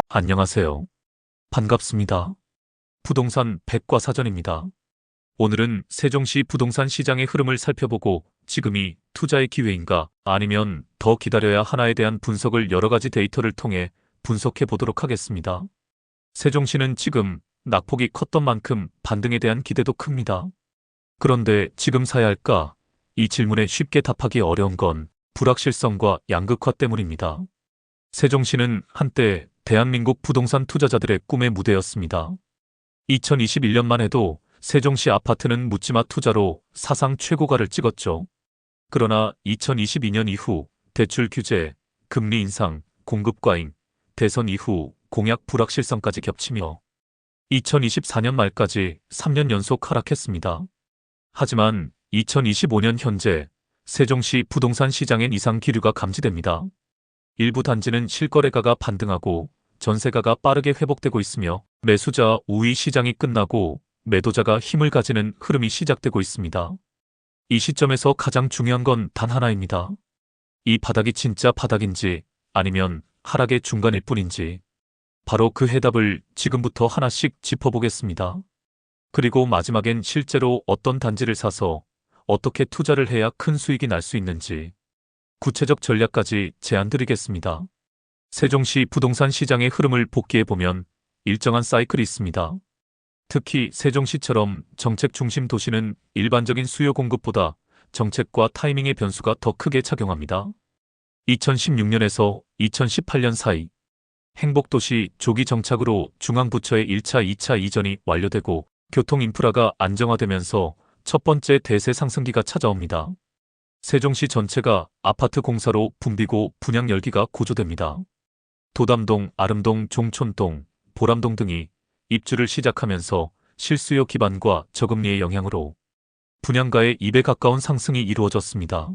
안녕하세요. 반갑습니다. 부동산 백과사전입니다. 오늘은 세종시 부동산 시장의 흐름을 살펴보고 지금이 투자의 기회인가 아니면 더 기다려야 하나에 대한 분석을 여러 가지 데이터를 통해 분석해 보도록 하겠습니다. 세종시는 지금 낙폭이 컸던 만큼 반등에 대한 기대도 큽니다. 그런데 지금 사야 할까? 이 질문에 쉽게 답하기 어려운 건 불확실성과 양극화 때문입니다. 세종시는 한때 대한민국 부동산 투자자들의 꿈의 무대였습니다. 2021년만 해도 세종시 아파트는 묻지마 투자로 사상 최고가를 찍었죠. 그러나 2022년 이후 대출 규제, 금리 인상, 공급 과잉, 대선 이후 공약 불확실성까지 겹치며 2024년 말까지 3년 연속 하락했습니다. 하지만 2025년 현재 세종시 부동산 시장엔 이상 기류가 감지됩니다. 일부 단지는 실거래가가 반등하고 전세가가 빠르게 회복되고 있으며 매수자 우위 시장이 끝나고 매도자가 힘을 가지는 흐름이 시작되고 있습니다. 이 시점에서 가장 중요한 건 단 하나입니다. 이 바닥이 진짜 바닥인지 아니면 하락의 중간일 뿐인지 바로 그 해답을 지금부터 하나씩 짚어보겠습니다. 그리고 마지막엔 실제로 어떤 단지를 사서 어떻게 투자를 해야 큰 수익이 날 수 있는지 구체적 전략까지 제안드리겠습니다. 세종시 부동산 시장의 흐름을 복기해보면 일정한 사이클이 있습니다. 특히 세종시처럼 정책 중심 도시는 일반적인 수요 공급보다 정책과 타이밍의 변수가 더 크게 작용합니다. 2016년에서 2018년 사이 행복도시 조기 정착으로 중앙부처의 1차, 2차 이전이 완료되고 교통 인프라가 안정화되면서 첫 번째 대세 상승기가 찾아옵니다. 세종시 전체가 아파트 공사로 붐비고 분양 열기가 고조됩니다. 도담동, 아름동, 종촌동, 보람동 등이 입주를 시작하면서 실수요 기반과 저금리의 영향으로 분양가의 2배 가까운 상승이 이루어졌습니다.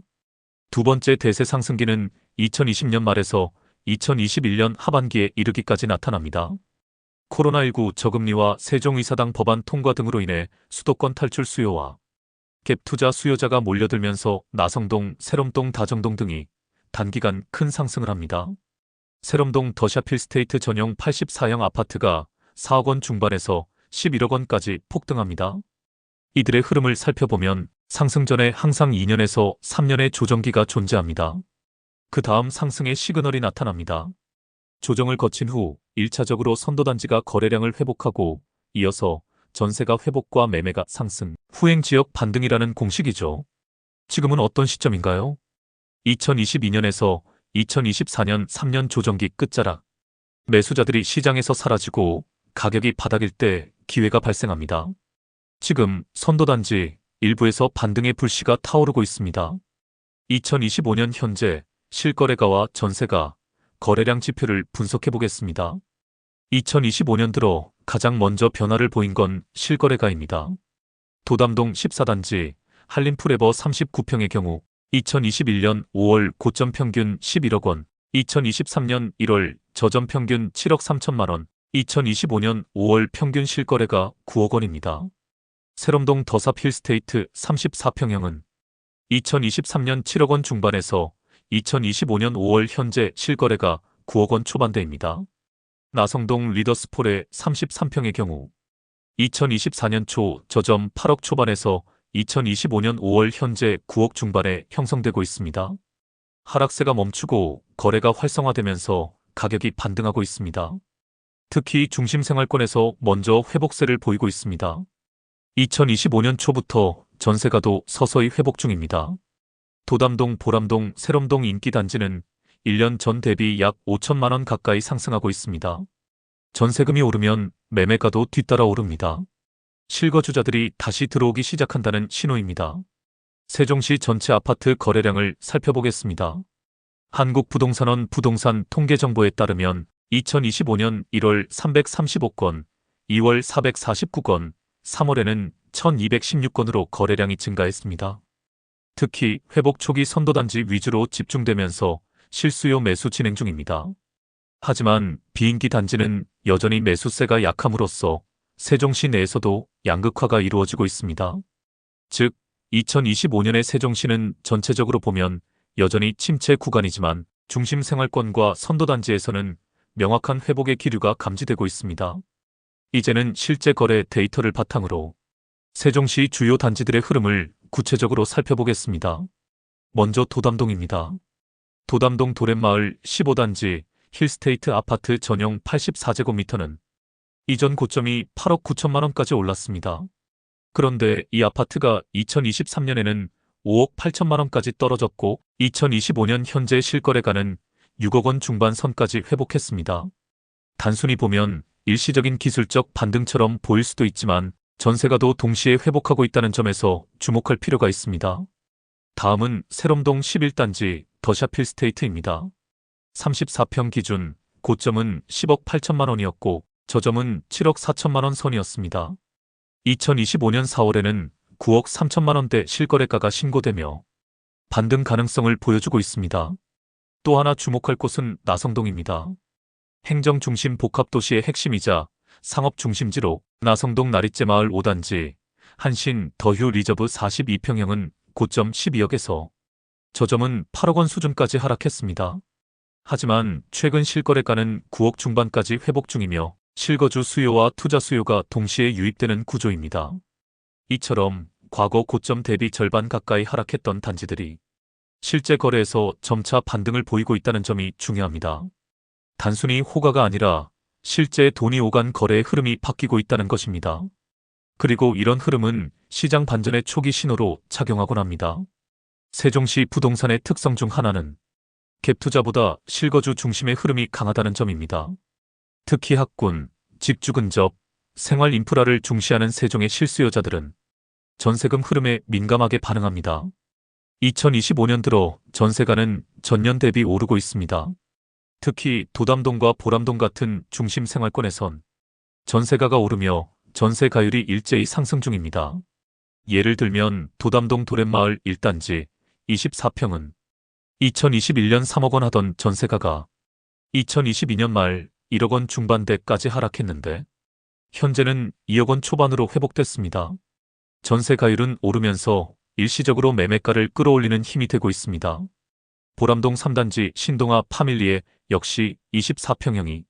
두 번째 대세 상승기는 2020년 말에서 2021년 하반기에 이르기까지 나타납니다. 코로나19 저금리와 세종의사당 법안 통과 등으로 인해 수도권 탈출 수요와 갭 투자 수요자가 몰려들면서 나성동, 세롬동, 다정동 등이 단기간 큰 상승을 합니다. 세롬동 더샤필스테이트 전용 84형 아파트가 4억 원 중반에서 11억 원까지 폭등합니다. 이들의 흐름을 살펴보면 상승 전에 항상 2년에서 3년의 조정기가 존재합니다. 그 다음 상승의 시그널이 나타납니다. 조정을 거친 후 1차적으로 선도단지가 거래량을 회복하고 이어서 전세가 회복과 매매가 상승, 후행지역 반등이라는 공식이죠. 지금은 어떤 시점인가요? 2022년에서 2024년 3년 조정기 끝자락. 매수자들이 시장에서 사라지고 가격이 바닥일 때 기회가 발생합니다. 지금 선도단지 일부에서 반등의 불씨가 타오르고 있습니다. 2025년 현재 실거래가와 전세가, 거래량 지표를 분석해 보겠습니다. 2025년 들어 가장 먼저 변화를 보인 건 실거래가입니다. 도담동 14단지, 한림프레버 39평의 경우 2021년 5월 고점 평균 11억 원, 2023년 1월 저점 평균 7억 3천만 원, 2025년 5월 평균 실거래가 9억 원입니다. 세롬동 더사필스테이트 34평형은 2023년 7억 원 중반에서 2025년 5월 현재 실거래가 9억 원 초반대입니다. 나성동 리더스폴의 33평의 경우 2024년 초 저점 8억 초반에서 2025년 5월 현재 9억 중반에 형성되고 있습니다. 하락세가 멈추고 거래가 활성화되면서 가격이 반등하고 있습니다. 특히 중심생활권에서 먼저 회복세를 보이고 있습니다. 2025년 초부터 전세가도 서서히 회복 중입니다. 도담동, 보람동, 세롬동 인기단지는 1년 전 대비 약 5천만 원 가까이 상승하고 있습니다. 전세금이 오르면 매매가도 뒤따라 오릅니다. 실거주자들이 다시 들어오기 시작한다는 신호입니다. 세종시 전체 아파트 거래량을 살펴보겠습니다. 한국부동산원 부동산 통계정보에 따르면 2025년 1월 335건, 2월 449건, 3월에는 1216건으로 거래량이 증가했습니다. 특히 회복 초기 선도단지 위주로 집중되면서 실수요 매수 진행 중입니다. 하지만 비인기 단지는 여전히 매수세가 약함으로써 세종시 내에서도 양극화가 이루어지고 있습니다. 즉, 2025년의 세종시는 전체적으로 보면 여전히 침체 구간이지만 중심 생활권과 선도단지에서는 명확한 회복의 기류가 감지되고 있습니다. 이제는 실제 거래 데이터를 바탕으로 세종시 주요 단지들의 흐름을 구체적으로 살펴보겠습니다. 먼저 도담동입니다. 도담동 도렛마을 15단지 힐스테이트 아파트 전용 84제곱미터는 이전 고점이 8억 9천만 원까지 올랐습니다. 그런데 이 아파트가 2023년에는 5억 8천만 원까지 떨어졌고 2025년 현재 실거래가는 6억 원 중반 선까지 회복했습니다. 단순히 보면 일시적인 기술적 반등처럼 보일 수도 있지만 전세가도 동시에 회복하고 있다는 점에서 주목할 필요가 있습니다. 다음은 세롬동 11단지 더샵 힐스테이트입니다. 34평 기준 고점은 10억 8천만 원이었고 저점은 7억 4천만 원 선이었습니다. 2025년 4월에는 9억 3천만 원대 실거래가가 신고되며 반등 가능성을 보여주고 있습니다. 또 하나 주목할 곳은 나성동입니다. 행정중심 복합도시의 핵심이자 상업중심지로 나성동 나리째마을 5단지 한신 더휴 리저브 42평형은 고점 12억에서 저점은 8억 원 수준까지 하락했습니다. 하지만 최근 실거래가는 9억 중반까지 회복 중이며 실거주 수요와 투자 수요가 동시에 유입되는 구조입니다. 이처럼 과거 고점 대비 절반 가까이 하락했던 단지들이 실제 거래에서 점차 반등을 보이고 있다는 점이 중요합니다. 단순히 호가가 아니라 실제 돈이 오간 거래의 흐름이 바뀌고 있다는 것입니다. 그리고 이런 흐름은 시장 반전의 초기 신호로 작용하곤 합니다. 세종시 부동산의 특성 중 하나는 갭 투자보다 실거주 중심의 흐름이 강하다는 점입니다. 특히 학군, 집주 근접, 생활 인프라를 중시하는 세종의 실수요자들은 전세금 흐름에 민감하게 반응합니다. 2025년 들어 전세가는 전년 대비 오르고 있습니다. 특히 도담동과 보람동 같은 중심 생활권에선 전세가가 오르며 전세 가율이 일제히 상승 중입니다. 예를 들면 도담동 도렛마을 1단지 24평은 2021년 3억 원 하던 전세가가 2022년 말 1억 원 중반대까지 하락했는데 현재는 2억 원 초반으로 회복됐습니다. 전세 가율은 오르면서 일시적으로 매매가를 끌어올리는 힘이 되고 있습니다. 보람동 3단지 신동아 파밀리에 역시 24평형이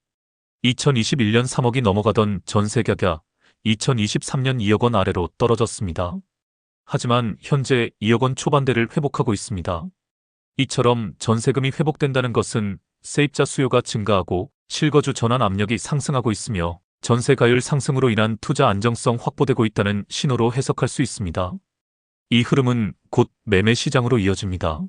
2021년 3억이 넘어가던 전세가가 2023년 2억 원 아래로 떨어졌습니다. 하지만 현재 2억 원 초반대를 회복하고 있습니다. 이처럼 전세금이 회복된다는 것은 세입자 수요가 증가하고 실거주 전환 압력이 상승하고 있으며 전세 가율 상승으로 인한 투자 안정성 확보되고 있다는 신호로 해석할 수 있습니다. 이 흐름은 곧 매매 시장으로 이어집니다.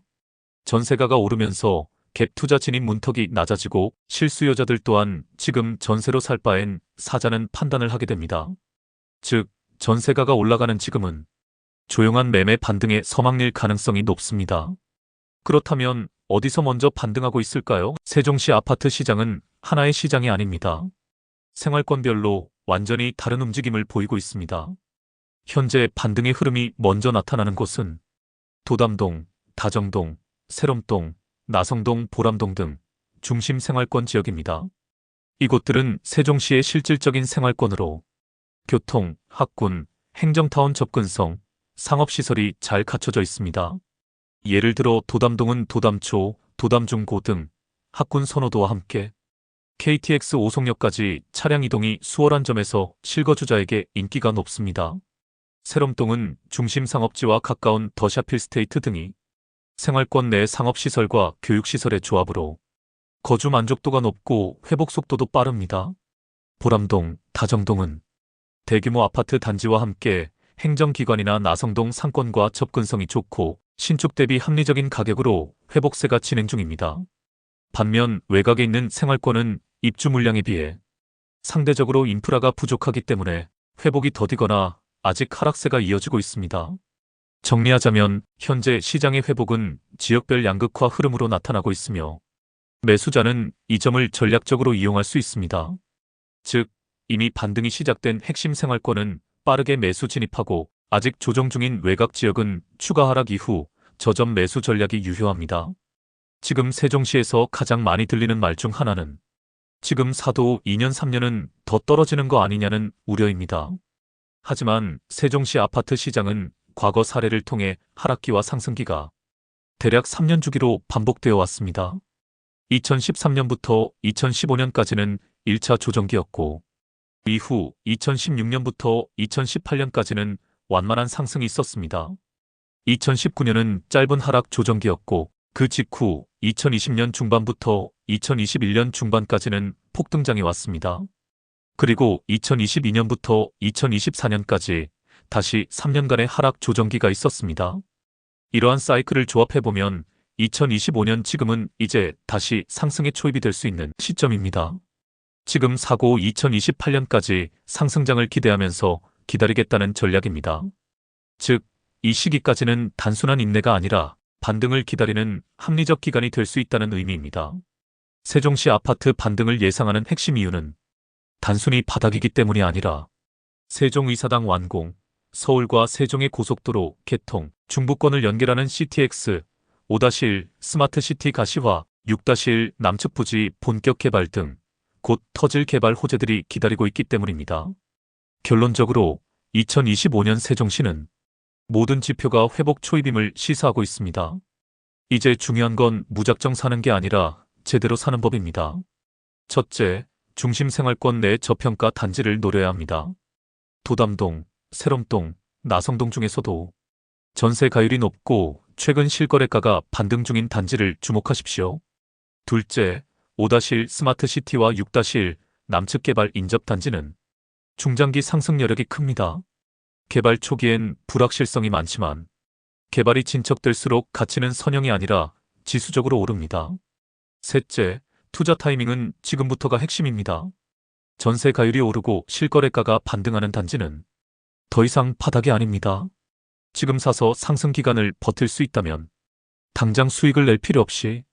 전세가가 오르면서 갭 투자 진입 문턱이 낮아지고 실수요자들 또한 지금 전세로 살 바엔 사자는 판단을 하게 됩니다. 즉, 전세가가 올라가는 지금은 조용한 매매 반등의 서막릴 가능성이 높습니다. 그렇다면 어디서 먼저 반등하고 있을까요? 세종시 아파트 시장은 하나의 시장이 아닙니다. 생활권별로 완전히 다른 움직임을 보이고 있습니다. 현재 반등의 흐름이 먼저 나타나는 곳은 도담동, 다정동, 세롬동, 나성동, 보람동 등 중심 생활권 지역입니다. 이곳들은 세종시의 실질적인 생활권으로 교통, 학군, 행정타운 접근성, 상업시설이 잘 갖춰져 있습니다. 예를 들어 도담동은 도담초, 도담중고 등 학군 선호도와 함께 KTX 오송역까지 차량 이동이 수월한 점에서 실거주자에게 인기가 높습니다. 세롬동은 중심 상업지와 가까운 더샵 힐스테이트 등이 생활권 내 상업시설과 교육시설의 조합으로 거주 만족도가 높고 회복 속도도 빠릅니다. 보람동, 다정동은 대규모 아파트 단지와 함께 행정기관이나 나성동 상권과 접근성이 좋고 신축 대비 합리적인 가격으로 회복세가 진행 중입니다. 반면 외곽에 있는 생활권은 입주 물량에 비해 상대적으로 인프라가 부족하기 때문에 회복이 더디거나 아직 하락세가 이어지고 있습니다. 정리하자면 현재 시장의 회복은 지역별 양극화 흐름으로 나타나고 있으며 매수자는 이 점을 전략적으로 이용할 수 있습니다. 즉, 이미 반등이 시작된 핵심 생활권은 빠르게 매수 진입하고 아직 조정 중인 외곽 지역은 추가 하락 이후 저점 매수 전략이 유효합니다. 지금 세종시에서 가장 많이 들리는 말 중 하나는 지금 사도 2년 3년은 더 떨어지는 거 아니냐는 우려입니다. 하지만 세종시 아파트 시장은 과거 사례를 통해 하락기와 상승기가 대략 3년 주기로 반복되어 왔습니다. 2013년부터 2015년까지는 1차 조정기였고, 이후 2016년부터 2018년까지는 완만한 상승이 있었습니다. 2019년은 짧은 하락 조정기였고, 그 직후 2020년 중반부터 2021년 중반까지는 폭등장이 왔습니다. 그리고 2022년부터 2024년까지 다시 3년간의 하락 조정기가 있었습니다. 이러한 사이클을 조합해보면 2025년 지금은 이제 다시 상승의 초입이 될 수 있는 시점입니다. 지금 사고 2028년까지 상승장을 기대하면서 기다리겠다는 전략입니다. 즉, 이 시기까지는 단순한 인내가 아니라 반등을 기다리는 합리적 기간이 될 수 있다는 의미입니다. 세종시 아파트 반등을 예상하는 핵심 이유는 단순히 바닥이기 때문이 아니라 세종의사당 완공, 서울과 세종의 고속도로 개통, 중부권을 연결하는 CTX, 5-1 스마트시티 가시화, 6-1 남측 부지 본격 개발 등 곧 터질 개발 호재들이 기다리고 있기 때문입니다. 결론적으로 2025년 세종시는 모든 지표가 회복 초입임을 시사하고 있습니다. 이제 중요한 건 무작정 사는 게 아니라 제대로 사는 법입니다. 첫째, 중심 생활권 내 저평가 단지를 노려야 합니다. 도담동, 새롬동, 나성동 중에서도 전세 가율이 높고 최근 실거래가가 반등 중인 단지를 주목하십시오. 둘째, 5-1 스마트시티와 6-1 남측 개발 인접 단지는 중장기 상승 여력이 큽니다. 개발 초기엔 불확실성이 많지만 개발이 진척될수록 가치는 선형이 아니라 지수적으로 오릅니다. 셋째, 투자 타이밍은 지금부터가 핵심입니다. 전세 가율이 오르고 실거래가가 반등하는 단지는 더 이상 바닥이 아닙니다. 지금 사서 상승 기간을 버틸 수 있다면 당장 수익을 낼 필요 없이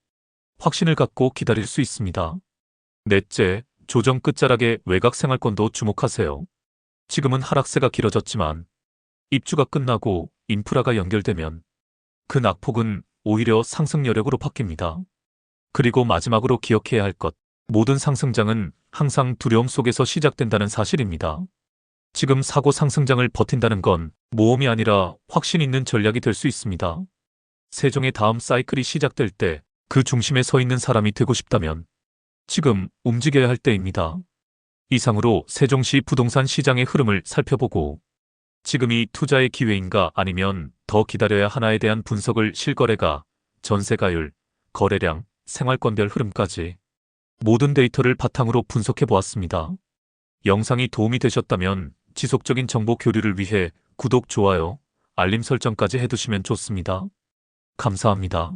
확신을 갖고 기다릴 수 있습니다. 넷째, 조정 끝자락의 외곽 생활권도 주목하세요. 지금은 하락세가 길어졌지만 입주가 끝나고 인프라가 연결되면 그 낙폭은 오히려 상승 여력으로 바뀝니다. 그리고 마지막으로 기억해야 할 것, 모든 상승장은 항상 두려움 속에서 시작된다는 사실입니다. 지금 사고 상승장을 버틴다는 건 모험이 아니라 확신 있는 전략이 될 수 있습니다. 세종의 다음 사이클이 시작될 때 그 중심에 서 있는 사람이 되고 싶다면 지금 움직여야 할 때입니다. 이상으로 세종시 부동산 시장의 흐름을 살펴보고 지금이 투자의 기회인가 아니면 더 기다려야 하나에 대한 분석을 실거래가, 전세가율, 거래량, 생활권별 흐름까지 모든 데이터를 바탕으로 분석해 보았습니다. 영상이 도움이 되셨다면 지속적인 정보 교류를 위해 구독, 좋아요, 알림 설정까지 해두시면 좋습니다. 감사합니다.